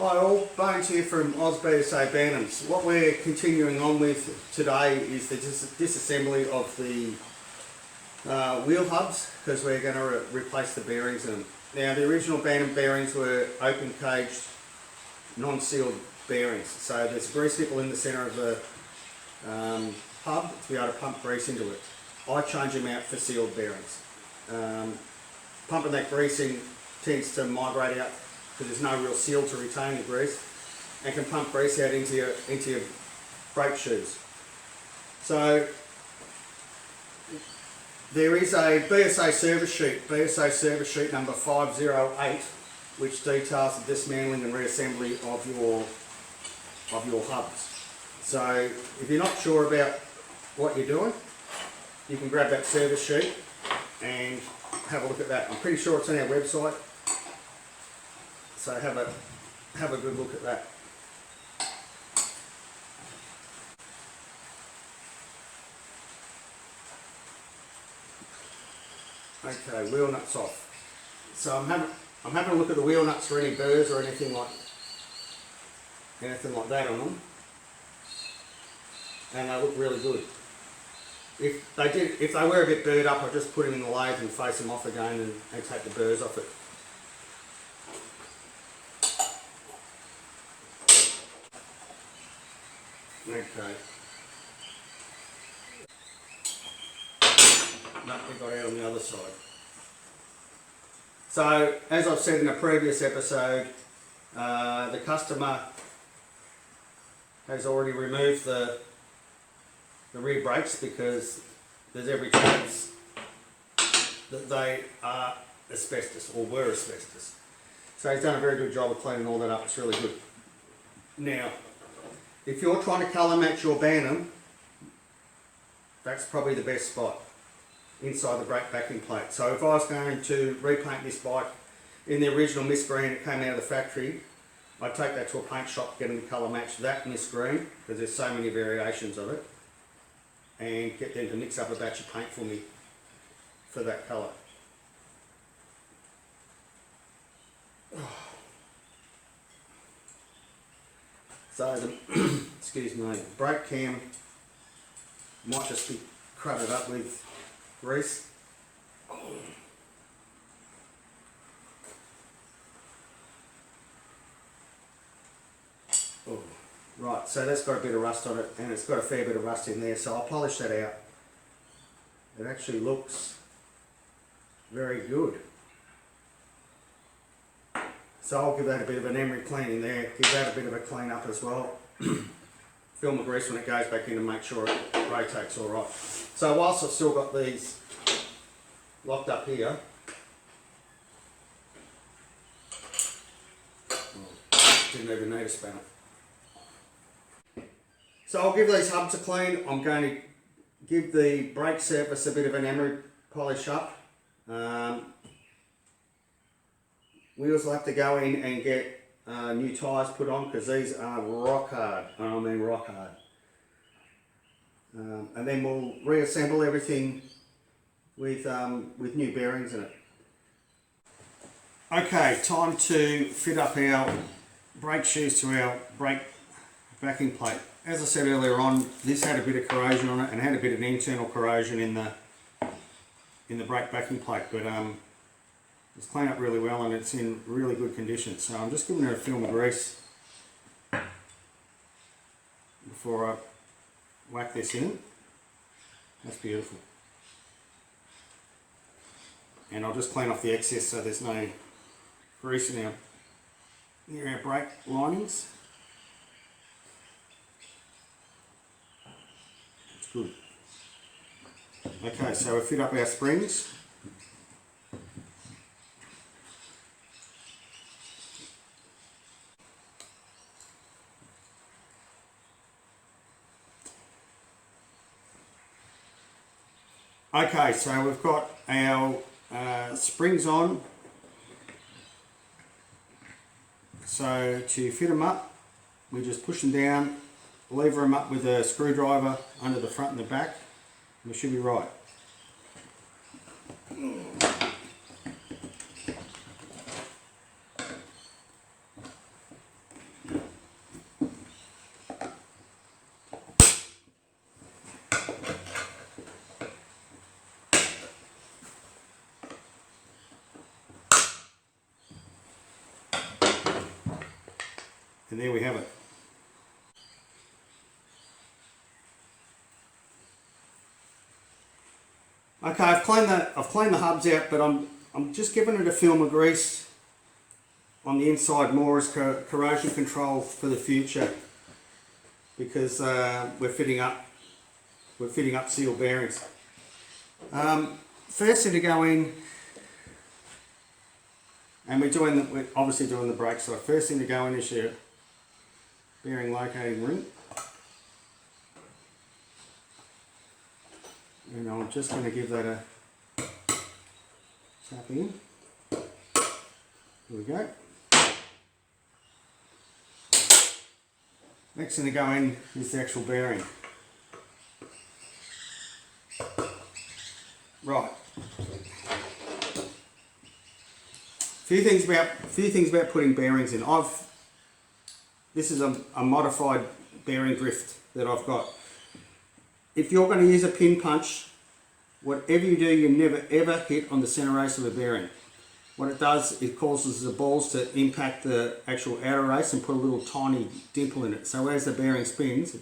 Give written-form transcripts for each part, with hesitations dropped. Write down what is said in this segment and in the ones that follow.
Hi all, Bones here from Oz BSA Bantams. What we're continuing on with today is the disassembly of the wheel hubs, because we're going to replace the bearings in them. Now the original Bantam bearings were open caged, non-sealed bearings, so there's a grease nipple in the centre of the hub to be able to pump grease into it. I change them out for sealed bearings. Pumping that grease in tends to migrate out because there's no real seal to retain the grease, and can pump grease out into your brake shoes. So there is a BSA service sheet number 508, which details the dismantling and reassembly of your hubs. So if you're not sure about what you're doing, you can grab that service sheet and have a look at that. I'm pretty sure it's on our website. So have a good look at that. Okay, wheel nuts off. So I'm having a look at the wheel nuts for any burrs or anything like that on them, and they look really good. If they were a bit burred up, I just put them in the lathe and face them off again and take the burrs off it. Okay. That we got out on the other side. So, as I've said in a previous episode, the customer has already removed the rear brakes because there's every chance that they are asbestos, or were asbestos. So he's done a very good job of cleaning all that up. It's really good. Now, if you're trying to colour match your Bantam, that's probably the best spot, inside the brake backing plate. So if I was going to repaint this bike in the original mist green that came out of the factory, I'd take that to a paint shop, get them to colour match that mist green, because there's so many variations of it, and get them to mix up a batch of paint for me for that colour. So the, excuse me, brake cam might just be crudted up with grease. Oh, right, so that's got a bit of rust on it, and it's got a fair bit of rust in there, so I'll polish that out. It actually looks very good. So I'll give that a bit of an emery clean in there, give that a bit of a clean up as well. Film the grease when it goes back in to make sure it rotates all right. So whilst I've still got these locked up here, didn't even need a spanner. So I'll give these hubs a clean. I'm going to give the brake surface a bit of an emery polish up. Wheels will have to go in and get new tyres put on, because these are rock hard, and I mean rock hard. And then we'll reassemble everything with new bearings in it. Okay, time to fit up our brake shoes to our brake backing plate. As I said earlier on, this had a bit of corrosion on it, and had a bit of internal corrosion in the brake backing plate, but it's cleaned up really well and it's in really good condition. So I'm just giving it a film of grease before I whack this in. That's beautiful. And I'll just clean off the excess so there's no grease near our brake linings. It's good. Okay, so we fit up our springs. Okay, so we've got our springs on. So to fit them up, we just push them down, lever them up with a screwdriver under the front and the back, and we should be right. And there we have it. Okay, I've cleaned the hubs out, but I'm just giving it a film of grease on the inside more as corrosion control for the future, because we're fitting up seal bearings. First thing to go in, and we're obviously doing the brake side. First thing to go in is your bearing locating ring, and I'm just going to give that a tap in. Here we go. Next thing to go in is the actual bearing. Right. Few things about putting bearings in. This is a modified bearing drift that I've got. If you're going to use a pin punch, whatever you do, you never ever hit on the center race of a bearing. What it does, it causes the balls to impact the actual outer race and put a little tiny dimple in it. So as the bearing spins,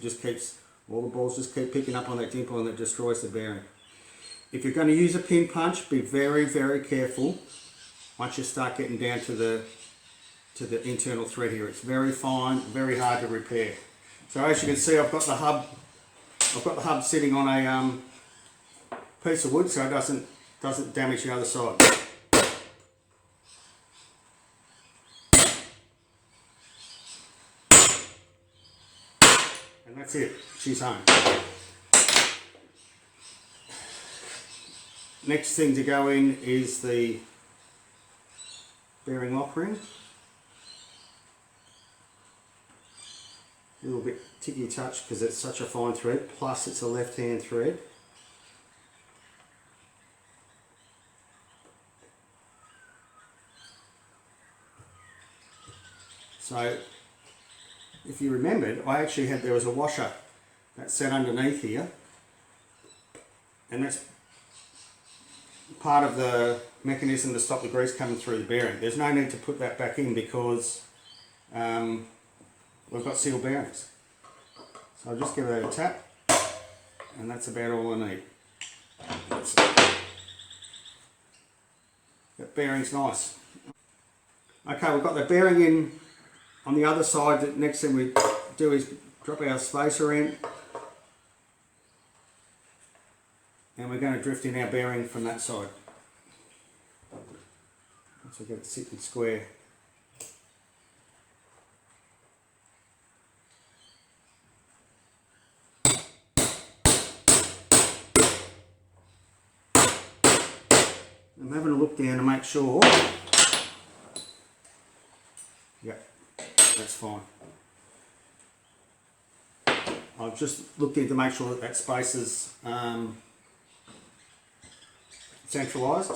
all the balls just keep picking up on that dimple and it destroys the bearing. If you're going to use a pin punch, be very, very careful once you start getting down to the internal thread here. It's very fine, very hard to repair. So as you can see, I've got the hub sitting on a piece of wood so it doesn't damage the other side. And that's it, she's home. Next thing to go in is the bearing lock ring. A little bit ticky touch because it's such a fine thread, plus it's a left hand thread. So if you remembered, there was a washer that sat underneath here, and that's part of the mechanism to stop the grease coming through the bearing. There's no need to put that back in because we've got sealed bearings. So I'll just give that a tap, and that's about all I need. That bearing's nice. Okay, we've got the bearing in on the other side. The next thing we do is drop our spacer in, and we're going to drift in our bearing from that side. Once we get it sitting square. I'm having a look down to make sure. Yep, that's fine. I've just looked in to make sure that space is centralised.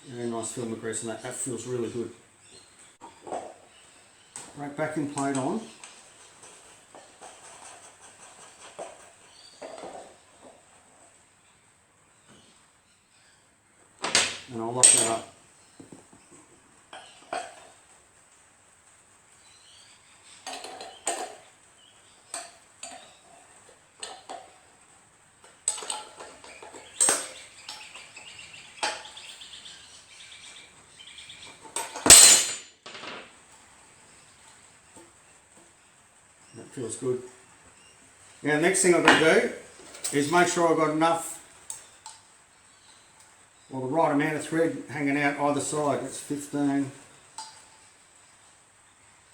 Very nice film of grease on that. That feels really good. Right, backing plate on. And I'll lock that up. That feels good. Now the next thing I've got to do is make sure I've got enough, or the right amount of thread hanging out either side. That's 15, and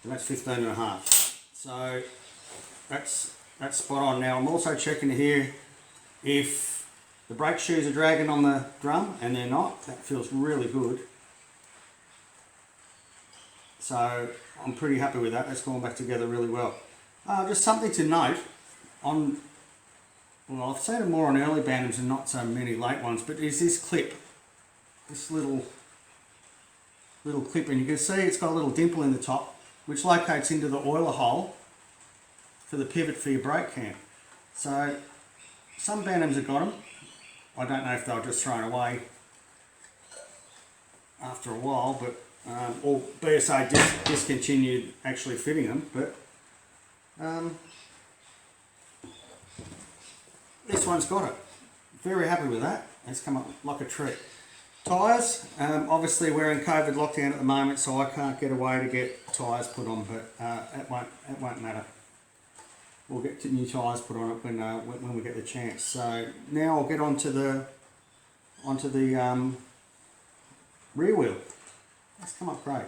that's 15 and a half. So that's spot on. Now I'm also checking here if the brake shoes are dragging on the drum, and they're not. That feels really good. So I'm pretty happy with that. That's gone back together really well. Just something to note on, well, I've seen it more on early Bantams and not so many late ones, but is this clip, this little clip, and you can see it's got a little dimple in the top which locates into the oiler hole for the pivot for your brake cam. So some Bantams have got them. I don't know if they'll just thrown away after a while, but or BSA discontinued actually fitting them, but this one's got it. Very happy with that. It's come up like a treat. Tyres, obviously we're in COVID lockdown at the moment, so I can't get away to get tyres put on, but it won't matter. We'll get new tyres put on it when we get the chance. So now I'll get onto the rear wheel. That's come up great.